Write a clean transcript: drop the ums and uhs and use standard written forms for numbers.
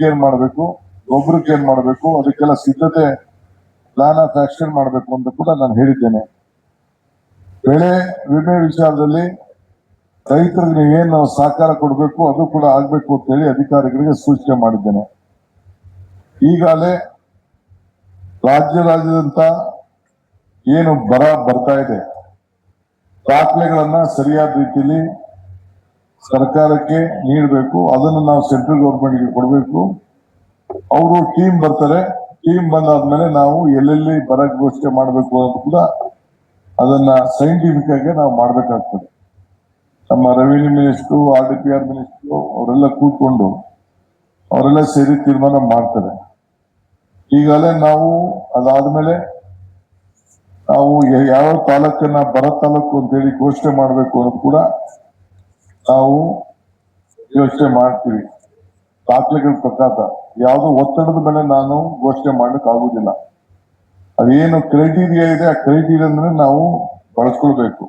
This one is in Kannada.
ಏನ್ ಮಾಡಬೇಕು, ಗೊಬ್ಬರಕ್ಕೆ ಏನ್ ಮಾಡಬೇಕು, ಅದಕ್ಕೆಲ್ಲ ಸಿದ್ಧತೆ ಪ್ಲಾನ್ ಆಫ್ ಆಕ್ಷನ್ ಮಾಡಬೇಕು ಅಂತ ಕೂಡ ನಾನು ಹೇಳಿದ್ದೇನೆ. ಬೆಳೆ ವಿಮೆ ವಿಚಾರದಲ್ಲಿ ರೈತರಿಗೆ ಏನು ಸಹಕಾರ ಕೊಡಬೇಕು ಅದು ಕೂಡ ಆಗ್ಬೇಕು ಅಂತ ಹೇಳಿ ಅಧಿಕಾರಿಗಳಿಗೆ ಸೂಚನೆ ಮಾಡಿದ್ದೇನೆ. ಈಗಾಗಲೇ ರಾಜ್ಯದಂತ ಏನು ಬರ ಬರ್ತಾ ಇದೆ, ದಾಖಲೆಗಳನ್ನ ಸರಿಯಾದ ರೀತಿಯಲ್ಲಿ ಸರ್ಕಾರಕ್ಕೆ ನೀಡಬೇಕು. ಅದನ್ನು ನಾವು ಸೆಂಟ್ರಲ್ ಗೌರ್ಮೆಂಟ್ಗೆ ಕೊಡಬೇಕು. ಅವರು ಟೀಮ್ ಬರ್ತಾರೆ. ಟೀಮ್ ಬಂದಾದ್ಮೇಲೆ ನಾವು ಎಲ್ಲೆಲ್ಲಿ ಬರ ಘೋಷಣೆ ಮಾಡಬೇಕು ಅಂತ ಕೂಡ ಅದನ್ನ ಸೈಂಟಿಫಿಕ್ ಆಗಿ ನಾವು ಮಾಡ್ಬೇಕಾಗ್ತದೆ. ನಮ್ಮ ರೆವಿನ್ಯೂ ಮಿನಿಸ್ಟ್ರು, RDPR ಮಿನಿಸ್ಟ್ರು ಅವರೆಲ್ಲ ಕೂತ್ಕೊಂಡು ಅವರೆಲ್ಲ ಸೇರಿ ತೀರ್ಮಾನ ಮಾಡ್ತಾರೆ. ಈಗಾಗಲೇ ನಾವು ಅದಾದ್ಮೇಲೆ ನಾವು ಯಾವ ತಾಲೂಕನ್ನ ಬರ ತಾಲೂಕು ಅಂತೇಳಿ ಘೋಷಣೆ ಮಾಡಬೇಕು ಅನ್ನೋದು ಕೂಡ ನಾವು ಯೋಚನೆ ಮಾಡ್ತೀವಿ. ದಾಖಲೆಗಳ ಪ್ರಕಾರ ಯಾವುದೋ ಒತ್ತಡದ ಮೇಲೆ ನಾನು ಘೋಷಣೆ ಮಾಡ್ಲಿಕ್ಕೆ ಆಗುದಿಲ್ಲ. ಅದೇನು ಕ್ರೈಟೀರಿಯಾ ಇದೆ ಆ ಕ್ರೈಟೀರಿಯಾದ್ರೆ ನಾವು ಬಳಸ್ಕೊಳ್ಬೇಕು.